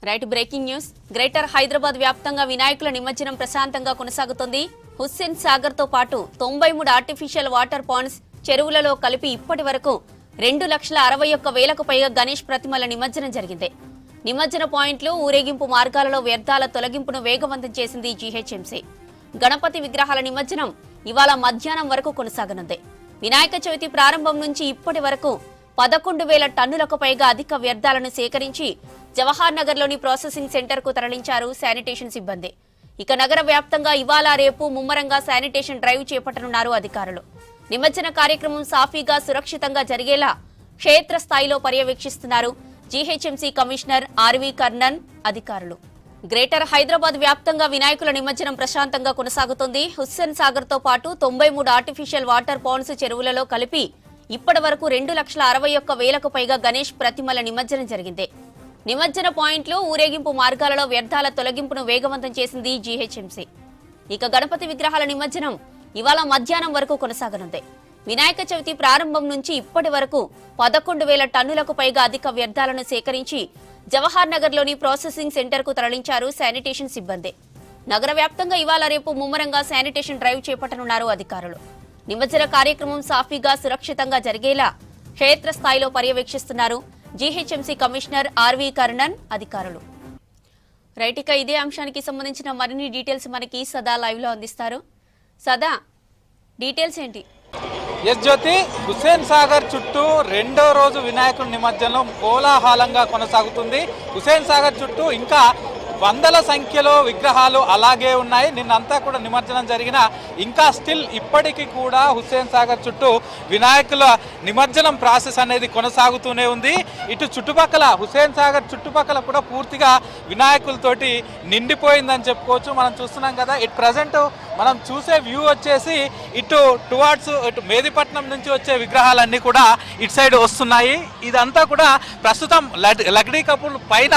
Right breaking news. Greater Hyderabad వ్యాప్తంగా వినాయకుల నిమజ్జనం ప్రశాంతంగా కొనసాగుతుంది. హుస్సేన్ సాగర్ తో పాటు 93 ఆర్టిఫిషియల్ వాటర్ పాండ్స్ చెరువులలో కలిపి ఇప్పటి వరకు 2,61,000కు పైగా గణేష్ ప్రతిమల నిమజ్జనం జరిగింది. నిమజ్జన పాయింట్లు, ఊరేగింపు మార్గాలలో వ్యర్థాల తొలగింపును వేగవంతం చేసింది జీహెచ్ఎంసీ. గణపతి విగ్రహాల నిమజ్జనం ఇవాళ మధ్యాహ్నం వరకు కొనసాగనుంది. వినాయక చవితి ప్రారంభం నుంచి ఇప్పటి వరకు 11,000 టన్నులకు పైగా అధిక వ్యర్థాలను సేకరించి జవహర్ నగర్లోని ప్రాసెసింగ్ సెంటర్కు తరలించారు శానిటేషన్ సిబ్బంది. ఇక నగర వ్యాప్తంగా ఇవాళ రేపు ముమ్మరంగా శానిటేషన్ డ్రైవ్ చేపట్టనున్నారు అధికారులు. నిమజ్జన కార్యక్రమం సాఫీగా, సురక్షితంగా జరిగేలా క్షేత్రస్థాయిలో పర్యవేక్షిస్తున్నారు జీహెచ్ఎంసీ కమిషనర్ ఆర్వి కర్ణన్ అధికారులు. గ్రేటర్ హైదరాబాద్ వ్యాప్తంగా వినాయకుల నిమజ్జనం ప్రశాంతంగా కొనసాగుతుంది. హుస్సేన్ సాగర్ తో పాటు 93 ఆర్టిఫిషియల్ వాటర్ పాండ్స్ చెరువులలో కలిపి ఇప్పటి వరకు 2,61,000కు పైగా గణేష్ ప్రతిమల నిమజ్జనం జరిగింది. నిమజ్జన పాయింట్లు, ఊరేగింపు మార్గాలలో వ్యర్థాల తొలగింపును వేగవంతం చేసింది జీహెచ్ఎంసీ. ఇక గణపతి విగ్రహాల నిమజ్జనం ఇవాళ మధ్యాహ్నం వరకు కొనసాగనుంది. వినాయక చవితి ప్రారంభం నుంచి ఇప్పటి వరకు 11,000 టన్నులకు పైగా అధిక వ్యర్థాలను సేకరించి జవహర్ నగర్లోని ప్రాసెసింగ్ సెంటర్కు తరలించారు శానిటేషన్ సిబ్బంది. నగర వ్యాప్తంగా ఇవాళ రేపు ముమ్మరంగా శానిటేషన్ డ్రైవ్ చేపట్టనున్నారు అధికారులు. నిమజ్జన కార్యక్రమం సాఫీగా, సురక్షితంగా జరిగేలా క్షేత్రస్థాయిలో పర్యవేక్షిస్తున్నారు జీహెచ్ఎంసీ కమిషనర్ ఆర్వి కర్ణన్ అధికారులు. రైట్, ఇక ఇదే అంశానికి సంబంధించిన మరిన్ని డీటెయిల్స్ మనకి సదా లైవ్ లో అందిస్తారు. సదా, డీటెయిల్స్ ఏంటి? ఎస్ జ్యోతి, హుస్సేన్ సాగర్ చుట్టూ రెండో రోజు వినాయకుడి నిమజ్జనం కోలాహలంగా కొనసాగుతుంది. హుస్సేన్ సాగర్ చుట్టూ ఇంకా వందల సంఖ్యలో విగ్రహాలు అలాగే ఉన్నాయి. నిన్నంతా కూడా నిమజ్జనం జరిగిన ఇంకా స్టిల్ ఇప్పటికీ కూడా హుస్సేన్ సాగర్ చుట్టూ వినాయకుల నిమజ్జనం ప్రాసెస్ అనేది కొనసాగుతూనే ఉంది. ఇటు చుట్టుపక్కల హుస్సేన్ సాగర్ చుట్టుపక్కల కూడా పూర్తిగా వినాయకులతోటి నిండిపోయిందని చెప్పుకోవచ్చు. మనం చూస్తున్నాం కదా, ఇటు ప్రజెంట్ మనం చూసే వ్యూ వచ్చేసి ఇటు మేదిపట్నం నుంచి వచ్చే విగ్రహాలన్నీ కూడా ఇటు సైడ్ వస్తున్నాయి. ఇదంతా కూడా ప్రస్తుతం లగ్డీ కపుల్ పైన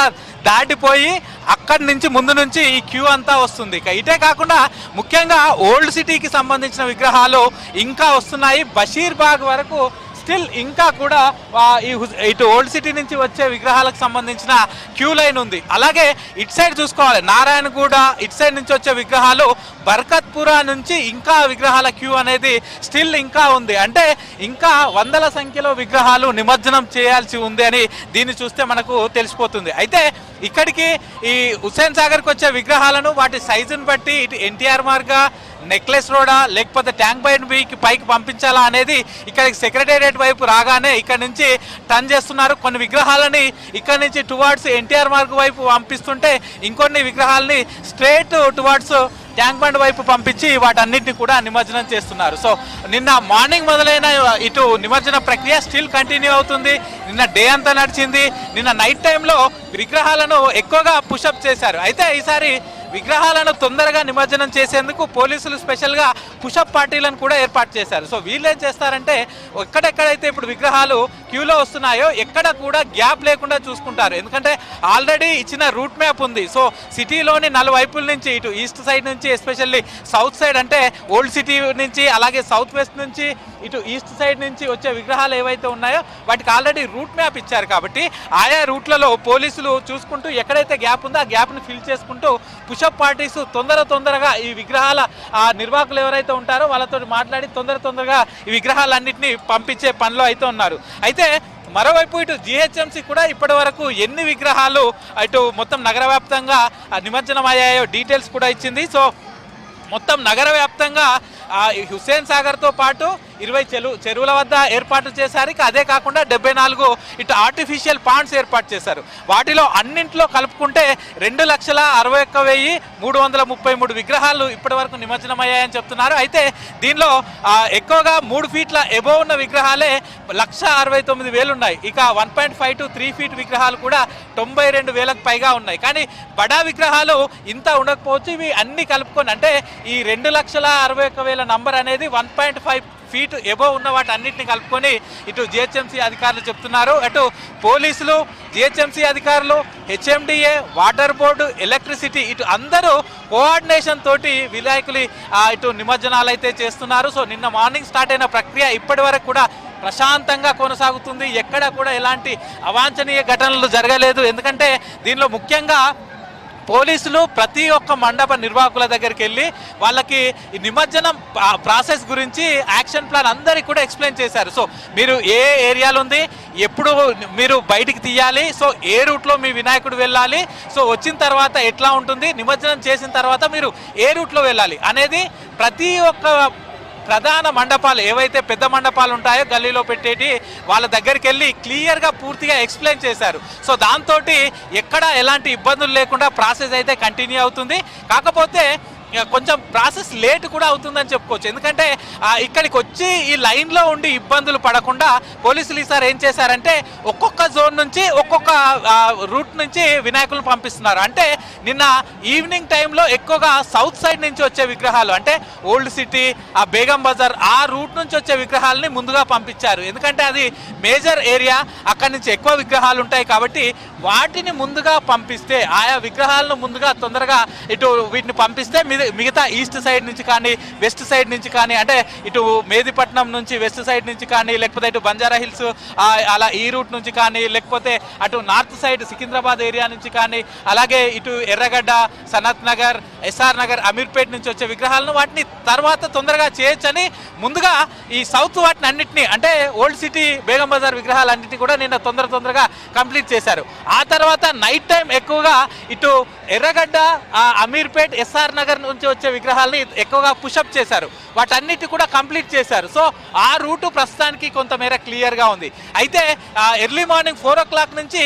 దాటిపోయి అక్కడి నుంచి ముందు నుంచి ఈ క్యూ అంతా వస్తుంది. ఇటే కాకుండా ముఖ్యంగా ఓల్డ్ సిటీకి సంబంధించిన విగ్రహాలు ఇంకా వస్తున్నాయి. బషీర్బాగ్ వరకు స్టిల్ ఇంకా కూడా ఇటు ఓల్డ్ సిటీ నుంచి వచ్చే విగ్రహాలకు సంబంధించిన క్యూ లైన్ ఉంది. అలాగే ఇటు సైడ్ చూసుకోవాలి, నారాయణగూడ ఇటు సైడ్ నుంచి వచ్చే విగ్రహాలు, బర్కత్పురా నుంచి ఇంకా విగ్రహాల క్యూ అనేది స్టిల్ ఇంకా ఉంది. అంటే ఇంకా వందల సంఖ్యలో విగ్రహాలు నిమజ్జనం చేయాల్సి ఉంది అని దీన్ని చూస్తే మనకు తెలిసిపోతుంది. అయితే ఇక్కడికి ఈ హుస్సేన్ సాగర్కి వచ్చే విగ్రహాలను వాటి సైజును బట్టి ఇటు ఎన్టీఆర్ మార్గా, నెక్లెస్ రోడా, లేకపోతే ట్యాంక్ బండ్ పైకి పంపించాలా అనేది ఇక్కడికి సెక్రటేరియట్ వైపు రాగానే ఇక్కడ నుంచి టర్న్ చేస్తున్నారు. కొన్ని విగ్రహాలని ఇక్కడ నుంచి టువార్డ్స్ ఎన్టీఆర్ మార్గ్ వైపు పంపిస్తుంటే ఇంకొన్ని విగ్రహాలని స్ట్రేట్ టువార్డ్స్ ట్యాంక్ బండ్ వైపు పంపించి వాటన్నిటిని కూడా నిమజ్జనం చేస్తున్నారు. సో నిన్న మార్నింగ్ మొదలైన ఇటు నిమజ్జన ప్రక్రియ స్టిల్ కంటిన్యూ అవుతుంది. నిన్న డే అంతా నడిచింది. నిన్న నైట్ టైంలో విగ్రహాలను ఎక్కువగా పుషప్ చేశారు. అయితే ఈసారి విగ్రహాలను తొందరగా నిమజ్జనం చేసేందుకు పోలీసులు స్పెషల్గా పుషప్ పార్టీలను కూడా ఏర్పాటు చేశారు. సో వీళ్ళు ఏం చేస్తారంటే ఎక్కడెక్కడైతే ఇప్పుడు విగ్రహాలు క్యూలో వస్తున్నాయో ఎక్కడ కూడా గ్యాప్ లేకుండా చూసుకుంటారు. ఎందుకంటే ఆల్రెడీ ఇచ్చిన రూట్ మ్యాప్ ఉంది. సో సిటీలోని నలువైపుల నుంచి ఇటు ఈస్ట్ సైడ్ నుంచి, ఎస్పెషల్లీ సౌత్ సైడ్ అంటే ఓల్డ్ సిటీ నుంచి, అలాగే సౌత్ వెస్ట్ నుంచి, ఇటు ఈస్ట్ సైడ్ నుంచి వచ్చే విగ్రహాలు ఏవైతే ఉన్నాయో వాటికి ఆల్రెడీ రూట్ మ్యాప్ ఇచ్చారు. కాబట్టి ఆయా రూట్లలో పోలీసులు చూసుకుంటూ ఎక్కడైతే గ్యాప్ ఉందో ఆ గ్యాప్ను ఫిల్ చేసుకుంటూ పుషప్ పార్టీస్ తొందరగా ఈ విగ్రహాల నిర్వాహకులు ఎవరైతే ఉంటారో వాళ్ళతో మాట్లాడి తొందరగా ఈ విగ్రహాలన్నింటినీ పంపించే పనిలో అయితే ఉన్నారు. అయితే మరోవైపు ఇటు జీహెచ్ఎంసీ కూడా ఇప్పటి వరకు ఎన్ని విగ్రహాలు ఇటు మొత్తం నగర వ్యాప్తంగా నిమజ్జనం అయ్యాయో డీటెయిల్స్ కూడా ఇచ్చింది. సో మొత్తం నగర వ్యాప్తంగా హుస్సేన్ సాగర్తో పాటు 20 చెరువుల వద్ద ఏర్పాటు చేశారు. ఇక అదే కాకుండా 74 ఇటు ఆర్టిఫిషియల్ పాండ్స్ ఏర్పాటు చేశారు. వాటిలో అన్నింటిలో కలుపుకుంటే 2,61,333 విగ్రహాలు ఇప్పటి వరకు నిమజ్జనం అయ్యాయని చెప్తున్నారు. అయితే దీనిలో ఎక్కువగా 3 ఫీట్ల ఎబోవ్ ఉన్న విగ్రహాలే 1,69,000 ఉన్నాయి. ఇక 1.5 to 3 ఫీట్ విగ్రహాలు కూడా 92,000కు పైగా ఉన్నాయి. కానీ బడా విగ్రహాలు ఇంత ఉండకపోవచ్చు. ఇవి అన్ని కలుపుకొని అంటే ఈ 2,61,000 నంబర్ అనేది 1.5 ఫీట్ ఎబో ఉన్న వాటి అన్నింటినీ కలుపుకొని ఇటు జిహెచ్ఎంసీ అధికారులు చెప్తున్నారు. అటు పోలీసులు, జిహెచ్ఎంసీ అధికారులు, హెచ్ఎండిఏ, వాటర్ బోర్డు, ఎలక్ట్రిసిటీ ఇటు అందరూ కోఆర్డినేషన్ తోటి వినాయకులు ఇటు నిమజ్జనాలు అయితే చేస్తున్నారు. సో నిన్న మార్నింగ్ స్టార్ట్ అయిన ప్రక్రియ ఇప్పటి వరకు కూడా ప్రశాంతంగా కొనసాగుతుంది. ఎక్కడ కూడా ఎలాంటి అవాంఛనీయ ఘటనలు జరగలేదు. ఎందుకంటే దీనిలో ముఖ్యంగా పోలీసులు ప్రతి ఒక్క మండప నిర్వాహకుల దగ్గరికి వెళ్ళి వాళ్ళకి ఈ నిమజ్జనం ప్రాసెస్ గురించి యాక్షన్ ప్లాన్ అందరికీ కూడా ఎక్స్ప్లెయిన్ చేశారు. సో మీరు ఏ ఏరియాలో ఉంది, ఎప్పుడు మీరు బయటికి తీయాలి, సో ఏ రూట్లో మీ వినాయకుడు వెళ్ళాలి, సో వచ్చిన తర్వాత ఎట్లా ఉంటుంది, నిమజ్జనం చేసిన తర్వాత మీరు ఏ రూట్లో వెళ్ళాలి అనేది ప్రతి ఒక్క ప్రధాన మండపాలు ఏవైతే పెద్ద మండపాలు ఉంటాయో గల్లీలో పెట్టేటి వాళ్ళ దగ్గరికి వెళ్ళి క్లియర్గా పూర్తిగా ఎక్స్ప్లెయిన్ చేశారు. సో దాంతో ఎక్కడ ఎలాంటి ఇబ్బందులు లేకుండా ప్రాసెస్ అయితే కంటిన్యూ అవుతుంది. కాకపోతే కొంచెం ప్రాసెస్ లేట్ కూడా అవుతుందని చెప్పుకోవచ్చు. ఎందుకంటే ఇక్కడికి వచ్చి ఈ లైన్లో ఉండి ఇబ్బందులు పడకుండా పోలీసులు ఈసారి ఏం చేశారంటే ఒక్కొక్క జోన్ నుంచి ఒక్కొక్క రూట్ నుంచి వినాయకులను పంపిస్తున్నారు. అంటే నిన్న ఈవినింగ్ టైంలో ఎక్కువగా సౌత్ సైడ్ నుంచి వచ్చే విగ్రహాలు, అంటే ఓల్డ్ సిటీ, ఆ బేగం బజార్, ఆ రూట్ నుంచి వచ్చే విగ్రహాలని ముందుగా పంపించారు. ఎందుకంటే అది మేజర్ ఏరియా, అక్కడి నుంచి ఎక్కువ విగ్రహాలు ఉంటాయి. కాబట్టి వాటిని ముందుగా పంపిస్తే, ఆయా విగ్రహాలను ముందుగా తొందరగా ఇటు వీటిని పంపిస్తే మిగతా ఈస్ట్ సైడ్ నుంచి కానీ వెస్ట్ సైడ్ నుంచి కానీ, అంటే ఇటు మేదిపట్నం నుంచి వెస్ట్ సైడ్ నుంచి కానీ, లేకపోతే ఇటు బంజారా హిల్స్ అలా ఈ రూట్ నుంచి కానీ, లేకపోతే అటు నార్త్ సైడ్ సికింద్రాబాద్ ఏరియా నుంచి కానీ, అలాగే ఇటు ఎర్రగడ్డ, సనత్ నగర్, ఎస్ఆర్ నగర్, అమీర్పేట్ నుంచి వచ్చే విగ్రహాలను వాటిని తర్వాత తొందరగా చేయొచ్చని ముందుగా ఈ సౌత్ వాటిని అన్నింటినీ, అంటే ఓల్డ్ సిటీ, బేగం బజార్ విగ్రహాలన్నింటినీ కూడా నిన్న తొందరగా కంప్లీట్ చేశారు. ఆ తర్వాత నైట్ టైం ఎక్కువగా ఇటు ఎర్రగడ్డ, అమీర్పేట్, ఎస్ఆర్ నగర్ నుంచి వచ్చే విగ్రహాలని ఎక్కువగా పుషప్ చేశారు. వాటన్నిటి కూడా కంప్లీట్ చేశారు. సో ఆ రూటు ప్రస్తుతానికి కొంతమేర క్లియర్గా ఉంది. అయితే ఎర్లీ మార్నింగ్ 4 o'clock నుంచి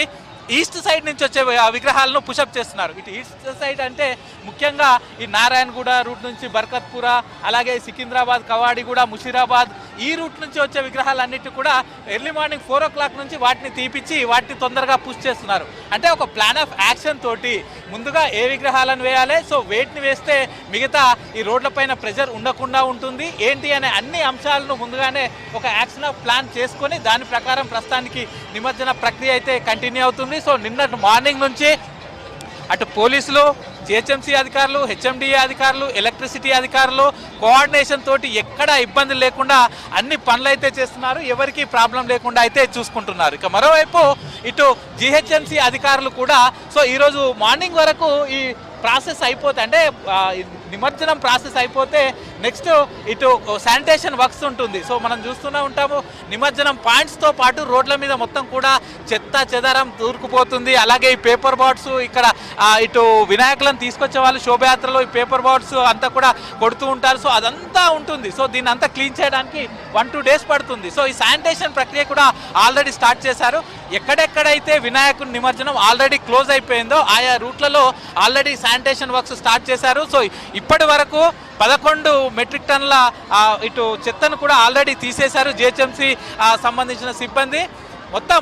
ఈస్ట్ సైడ్ నుంచి వచ్చే విగ్రహాలను పుషప్ చేస్తున్నారు. ఇటు ఈస్ట్ సైడ్ అంటే ముఖ్యంగా ఈ నారాయణగూడ రూట్ నుంచి బర్కత్పుర, అలాగే సికింద్రాబాద్, కవాడిగూడ, ముషీరాబాద్, ఈ రూట్ నుంచి వచ్చే విగ్రహాలన్నిటి కూడా ఎర్లీ మార్నింగ్ 4 o'clock నుంచి వాటిని తీపిచ్చి వాటిని తొందరగా పుష్ చేస్తున్నారు. అంటే ఒక ప్లాన్ ఆఫ్ యాక్షన్ తోటి ముందుగా ఏ విగ్రహాలను వేయాలి, సో వేటిని వేస్తే మిగతా ఈ రోడ్లపైన ప్రెజర్ ఉండకుండా ఉంటుంది ఏంటి అనే అన్ని అంశాలను ముందుగానే ఒక యాక్షన్ ఆఫ్ ప్లాన్ చేసుకొని దాని ప్రకారం ప్రస్తుతానికి నిమజ్జన ప్రక్రియ అయితే కంటిన్యూ అవుతుంది. సో నిన్నటి మార్నింగ్ నుంచి అటు పోలీసులు, జిహెచ్ఎంసీ అధికారులు, హెచ్ఎండిఏ అధికారులు, ఎలక్ట్రిసిటీ అధికారులు కోఆర్డినేషన్ తోటి ఎక్కడ ఇబ్బంది లేకుండా అన్ని పనులు అయితే చేస్తున్నారు. ఎవరికి ప్రాబ్లం లేకుండా అయితే చూసుకుంటున్నారు. ఇక మరోవైపు ఇటు జిహెచ్ఎంసీ అధికారులు కూడా సో ఈరోజు మార్నింగ్ వరకు ఈ ప్రాసెస్ అయిపోతే, అంటే నిమజ్జనం ప్రాసెస్ అయిపోతే నెక్స్ట్ ఇటు శానిటేషన్ వర్క్స్ ఉంటుంది. సో మనం చూస్తూనే ఉంటాము నిమజ్జనం పాయింట్స్తో పాటు రోడ్ల మీద మొత్తం కూడా చెత్త చెదారం దూరుకుపోతుంది. అలాగే ఈ పేపర్ బాట్స్ ఇక్కడ ఇటు వినాయకులను తీసుకొచ్చే వాళ్ళు శోభయాత్రలో ఈ పేపర్ బాట్స్ అంతా కూడా కొడుతూ ఉంటారు. సో అదంతా ఉంటుంది. సో దీన్ని అంతా క్లీన్ చేయడానికి 1-2 days పడుతుంది. సో ఈ శానిటేషన్ ప్రక్రియ కూడా ఆల్రెడీ స్టార్ట్ చేశారు. ఎక్కడెక్కడైతే వినాయకుడి నిమజ్జనం ఆల్రెడీ క్లోజ్ అయిపోయిందో ఆయా రూట్లలో ఆల్రెడీ శానిటేషన్ వర్క్స్ స్టార్ట్ చేశారు. సో ఇప్పటి వరకు 11 మెట్రిక్ టన్నుల ఇటు చెత్తను కూడా ఆల్రెడీ తీసేశారు జిహెచ్ఎంసీ సంబంధించిన సిబ్బంది. మొత్తం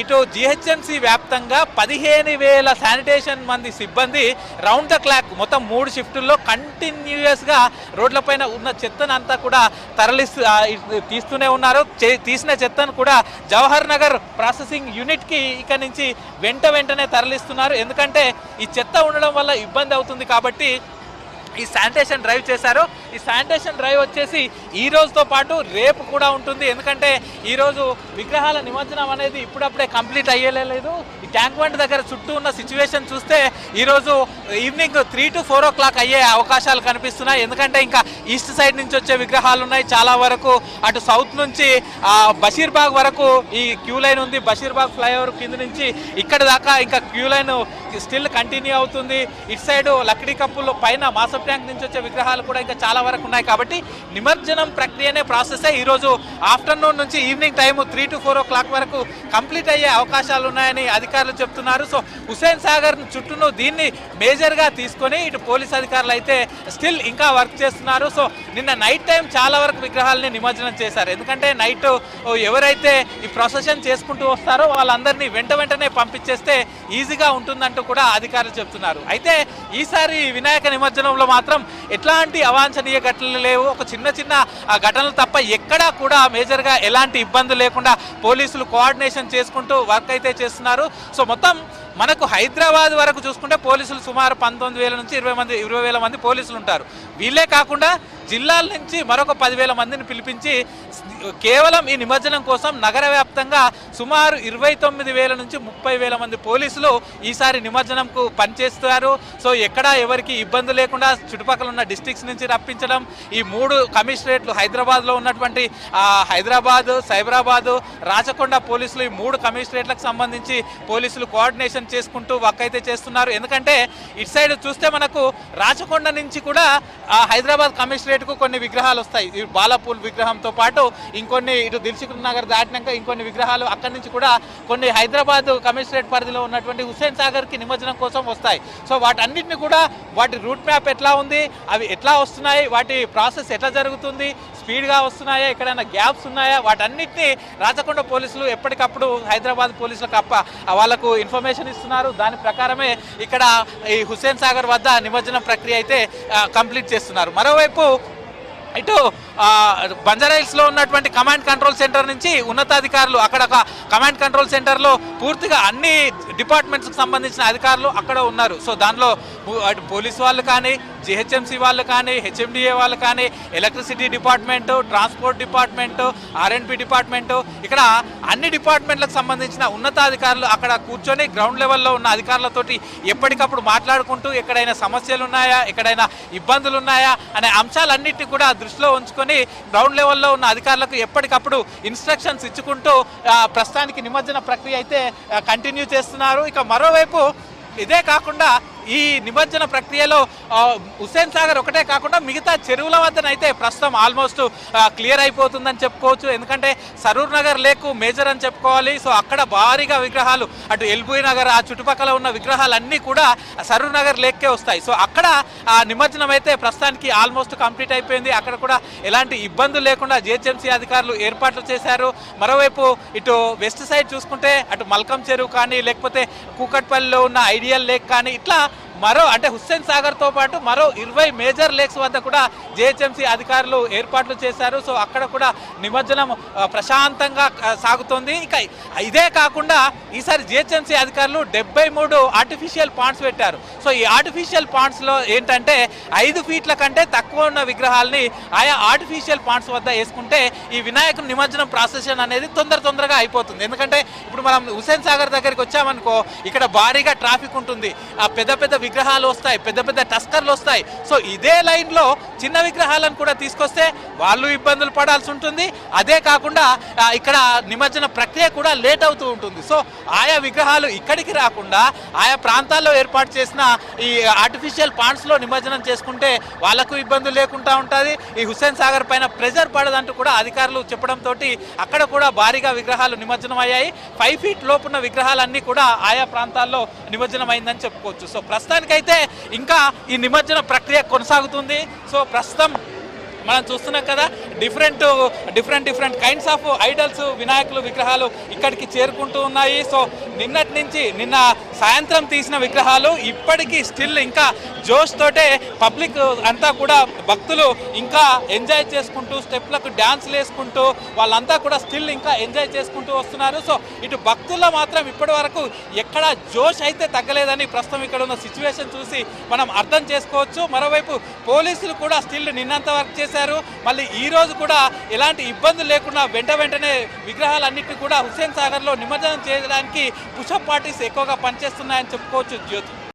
ఇటు జిహెచ్ఎంసీ వ్యాప్తంగా 15,000 శానిటేషన్ మంది సిబ్బంది రౌండ్ ద క్లాక్ మొత్తం 3 షిఫ్టుల్లో కంటిన్యూయస్గా రోడ్లపైన ఉన్న చెత్తను అంతా కూడా తీస్తూనే ఉన్నారు. తీసిన చెత్తను కూడా జవహర్ నగర్ ప్రాసెసింగ్ యూనిట్కి ఇక్కడ నుంచి వెంటనే తరలిస్తున్నారు. ఎందుకంటే ఈ చెత్త ఉండడం వల్ల ఇబ్బంది అవుతుంది కాబట్టి ఈ శానిటేషన్ డ్రైవ్ చేశారు. ఈ శానిటేషన్ డ్రైవ్ వచ్చేసి ఈ రోజుతో పాటు రేపు కూడా ఉంటుంది. ఎందుకంటే ఈరోజు విగ్రహాల నిమజ్జనం అనేది ఇప్పుడప్పుడే కంప్లీట్ అయ్యేలేదు. ఈ ట్యాంక్ బండ్ దగ్గర చుట్టూ ఉన్న సిచ్యువేషన్ చూస్తే ఈరోజు ఈవినింగ్ 3 to 4 o'clock అయ్యే అవకాశాలు కనిపిస్తున్నాయి. ఎందుకంటే ఇంకా ఈస్ట్ సైడ్ నుంచి వచ్చే విగ్రహాలు ఉన్నాయి చాలా వరకు. అటు సౌత్ నుంచి బషీర్బాగ్ వరకు ఈ క్యూ లైన్ ఉంది. బషీర్బాగ్ ఫ్లైఓవర్ కింద నుంచి ఇక్కడ దాకా ఇంకా క్యూ లైన్ స్టిల్ కంటిన్యూ అవుతుంది. ఇటు సైడ్ లక్డీ కప్పుల్లో పైన మాసప్ ట్యాంక్ నుంచి వచ్చే విగ్రహాలు కూడా ఇంకా చాలా వరకు ఉన్నాయి. కాబట్టి నిమజ్జనం ప్రక్రియనే ప్రాసెస్ ఈరోజు ఆఫ్టర్నూన్ నుంచి ఈవినింగ్ టైము 3 to 4 o'clock వరకు కంప్లీట్ అయ్యే అవకాశాలు ఉన్నాయని అధికారులు చెప్తున్నారు. సో హుస్సేన్ సాగర్ చుట్టూను దీన్ని మేజర్గా తీసుకొని ఇటు పోలీస్ అధికారులు అయితే స్టిల్ ఇంకా వర్క్ చేస్తున్నారు. సో నిన్న నైట్ టైం చాలా వరకు విగ్రహాలని నిమజ్జనం చేశారు. ఎందుకంటే నైట్ ఎవరైతే ఈ ప్రొసెషన్ చేసుకుంటూ వస్తారో వాళ్ళందరినీ వెంటనే పంపించేస్తే ఈజీగా ఉంటుందంటూ కూడా అధికారులు చెప్తున్నారు. అయితే ఈసారి వినాయక నిమజ్జనంలో మాత్రం ఎట్లాంటి అవాంఛనీయ ఘటనలు లేవు. ఒక చిన్న ఘటనలు తప్ప ఎక్కడా కూడా మేజర్గా ఎలాంటి ఇబ్బందులు లేకుండా పోలీసులు కోఆర్డినేషన్ చేసుకుంటూ వర్క్ అయితే చేస్తున్నారు. సో మొత్తం మనకు హైదరాబాద్ వరకు చూసుకుంటే పోలీసులు సుమారు 19,000 నుంచి 20,000 మంది పోలీసులు ఉంటారు. వీళ్ళే కాకుండా జిల్లాల నుంచి మరొక 10,000 మందిని పిలిపించి కేవలం ఈ నిమజ్జనం కోసం నగర వ్యాప్తంగా సుమారు 29,000 నుంచి 30,000 మంది పోలీసులు ఈసారి నిమజ్జనంకు పనిచేస్తారు. సో ఎక్కడా ఎవరికి ఇబ్బంది లేకుండా చుట్టుపక్కల ఉన్న డిస్ట్రిక్ట్స్ నుంచి రప్పించడం, ఈ 3 కమిషనరేట్లు హైదరాబాద్లో ఉన్నటువంటి హైదరాబాద్, సైబరాబాద్, రాచకొండ పోలీసులు ఈ 3 కమిషనరేట్లకు సంబంధించి పోలీసులు కోఆర్డినేషన్ చేసుకుంటూ వర్క్ అయితే చేస్తున్నారు. ఎందుకంటే ఇటు సైడ్ చూస్తే మనకు రాచకొండ నుంచి కూడా హైదరాబాద్ కమిషనరేట్కు కొన్ని విగ్రహాలు వస్తాయి. ఈ బాలాపూల్ విగ్రహంతో పాటు ఇంకొన్ని ఇటు దిల్సుఖ్ నగర్ దాటినాక ఇంకొన్ని విగ్రహాలు అక్కడి నుంచి కూడా కొన్ని హైదరాబాద్ కమిషనరేట్ పరిధిలో ఉన్నటువంటి హుస్సేన్ సాగర్కి నిమజ్జనం కోసం వస్తాయి. సో వాటన్నిటిని కూడా వాటి రూట్ మ్యాప్ ఎట్లా ఉంది, అవి ఎట్లా వస్తున్నాయి, వాటి ప్రాసెస్ ఎట్లా జరుగుతుంది, స్పీడ్గా వస్తున్నాయా, ఎక్కడైనా గ్యాప్స్ ఉన్నాయా, వాటన్నిటిని రాచకొండ పోలీసులు ఎప్పటికప్పుడు హైదరాబాద్ పోలీసులకు వాళ్ళకు ఇన్ఫర్మేషన్ ఇస్తున్నారు. దాని ప్రకారమే ఇక్కడ ఈ హుస్సేన్ సాగర్ వద్ద నిమజ్జనం ప్రక్రియ అయితే కంప్లీట్ చేస్తున్నారు. మరోవైపు ఇటు బంజారాహిల్స్లో ఉన్నటువంటి కమాండ్ కంట్రోల్ సెంటర్ నుంచి ఉన్నతాధికారులు అక్కడ ఒక కమాండ్ కంట్రోల్ సెంటర్లో పూర్తిగా అన్ని డిపార్ట్మెంట్స్కి సంబంధించిన అధికారులు అక్కడ ఉన్నారు. సో దానిలో పోలీసు వాళ్ళు కానీ, జిహెచ్ఎంసీ వాళ్ళు కానీ, హెచ్ఎండిఏ వాళ్ళు కానీ, ఎలక్ట్రిసిటీ డిపార్ట్మెంటు, ట్రాన్స్పోర్ట్ డిపార్ట్మెంటు, ఆర్ఎండ్బి డిపార్ట్మెంటు, ఇక్కడ అన్ని డిపార్ట్మెంట్లకు సంబంధించిన ఉన్నతాధికారులు అక్కడ కూర్చొని గ్రౌండ్ లెవెల్లో ఉన్న అధికారులతోటి ఎప్పటికప్పుడు మాట్లాడుకుంటూ ఎక్కడైనా సమస్యలు ఉన్నాయా, ఎక్కడైనా ఇబ్బందులు ఉన్నాయా అనే అంశాలన్నింటినీ కూడా దృష్టిలో ఉంచుకొని గ్రౌండ్ లెవెల్లో ఉన్న అధికారులకు ఎప్పటికప్పుడు ఇన్స్ట్రక్షన్స్ ఇచ్చుకుంటూ ప్రస్తుతానికి నిమజ్జన ప్రక్రియ అయితే కంటిన్యూ చేస్తున్నారు. ఇక మరోవైపు ఇదే కాకుండా ఈ నిమజ్జన ప్రక్రియలో హుస్సేన్ సాగర్ ఒకటే కాకుండా మిగతా చెరువుల వద్దనైతే ప్రస్తుతం ఆల్మోస్ట్ క్లియర్ అయిపోతుందని చెప్పుకోవచ్చు. ఎందుకంటే సరూర్ నగర్ లేక్ మేజర్ అని చెప్పుకోవాలి. సో అక్కడ భారీగా విగ్రహాలు అటు ఎల్బీ నగర్ ఆ చుట్టుపక్కల ఉన్న విగ్రహాలన్నీ కూడా సరూర్ నగర్ లేక్కే వస్తాయి. సో అక్కడ నిమజ్జనం అయితే ప్రస్తుతానికి ఆల్మోస్ట్ కంప్లీట్ అయిపోయింది. అక్కడ కూడా ఎలాంటి ఇబ్బందులు లేకుండా జిహెచ్ఎంసీ అధికారులు ఏర్పాట్లు చేశారు. మరోవైపు ఇటు వెస్ట్ సైడ్ చూసుకుంటే అటు మల్కం చెరువు కానీ, లేకపోతే కూకట్పల్లిలో ఉన్న ఐడియల్ లేక్ కానీ, ఇట్లా అంటే హుస్సేన్ సాగర్తో పాటు మరో 20 మేజర్ లేక్స్ వద్ద కూడా జిహెచ్ఎంసీ అధికారులు ఏర్పాట్లు చేశారు. సో అక్కడ కూడా నిమజ్జనం ప్రశాంతంగా సాగుతోంది. ఇక ఇదే కాకుండా ఈసారి జిహెచ్ఎంసీ అధికారులు 73 ఆర్టిఫిషియల్ పాండ్స్ పెట్టారు. సో ఈ ఆర్టిఫిషియల్ పాండ్స్లో ఏంటంటే 5 ఫీట్ల కంటే తక్కువ ఉన్న విగ్రహాలని ఆయా ఆర్టిఫిషియల్ పాండ్స్ వద్ద వేసుకుంటే ఈ వినాయకుని నిమజ్జనం ప్రాసెషన్ అనేది తొందరగా అయిపోతుంది. ఎందుకంటే ఇప్పుడు మనం హుస్సేన్ సాగర్ దగ్గరికి వచ్చామనుకో, ఇక్కడ భారీగా ట్రాఫిక్ ఉంటుంది, పెద్ద విగ్రహాలు వస్తాయి, పెద్ద టస్కర్లు వస్తాయి. సో ఇదే లైన్లో చిన్న విగ్రహాలను కూడా తీసుకొస్తే వాళ్ళు ఇబ్బందులు పడాల్సి ఉంటుంది. అదే కాకుండా ఇక్కడ నిమజ్జన ప్రక్రియ కూడా లేట్ అవుతూ ఉంటుంది. సో ఆయా విగ్రహాలు ఇక్కడికి రాకుండా ఆయా ప్రాంతాల్లో ఏర్పాటు చేసిన ఈ ఆర్టిఫిషియల్ పాండ్స్లో నిమజ్జనం చేసుకుంటే వాళ్ళకు ఇబ్బందులు లేకుండా ఉంటుంది. ఈ హుస్సేన్ సాగర్ పైన ప్రెజర్ పడదంటూ కూడా అధికారులు చెప్పడంతో అక్కడ కూడా భారీగా విగ్రహాలు నిమజ్జనం అయ్యాయి. 5 ఫీట్ లోపున్న విగ్రహాలన్నీ కూడా ఆయా ప్రాంతాల్లో నిమజ్జనం అయిందని చెప్పుకోవచ్చు. సో ప్రస్తుతానికైతే ఇంకా ఈ నిమజ్జన ప్రక్రియ కొనసాగుతుంది. సో ప్రస్తుతం మనం చూస్తున్నాం కదా, డిఫరెంట్ కైండ్స్ ఆఫ్ ఐడల్స్, వినాయకులు విగ్రహాలు ఇక్కడికి చేరుకుంటూ ఉన్నాయి. సో నిన్న సాయంత్రం తీసిన విగ్రహాలు ఇప్పటికీ స్టిల్ ఇంకా జోష్ తోటే పబ్లిక్ అంతా కూడా భక్తులు ఇంకా ఎంజాయ్ చేసుకుంటూ స్టెప్లకు డ్యాన్స్లు వేసుకుంటూ వాళ్ళంతా కూడా స్టిల్ ఇంకా ఎంజాయ్ చేసుకుంటూ వస్తున్నారు. సో ఇటు భక్తుల్లో మాత్రం ఇప్పటి వరకు ఎక్కడ జోష్ అయితే తగ్గలేదని ప్రస్తుతం ఇక్కడ ఉన్న సిచ్యువేషన్ చూసి మనం అర్థం చేసుకోవచ్చు. మరోవైపు పోలీసులు కూడా స్టిల్ నిన్నంత వర్క్ చేశారు. మళ్ళీ ఈ రోజు కూడా ఎలాంటి ఇబ్బందులు లేకుండా వెంటనే విగ్రహాలన్నింటినీ కూడా హుస్సేన్ సాగర్లో నిమజ్జనం చేయడానికి పుషప్ పార్టీస్ ఎక్కువగా పనిచేస్తున్నాయని చెప్పుకోవచ్చు. జ్యోతి.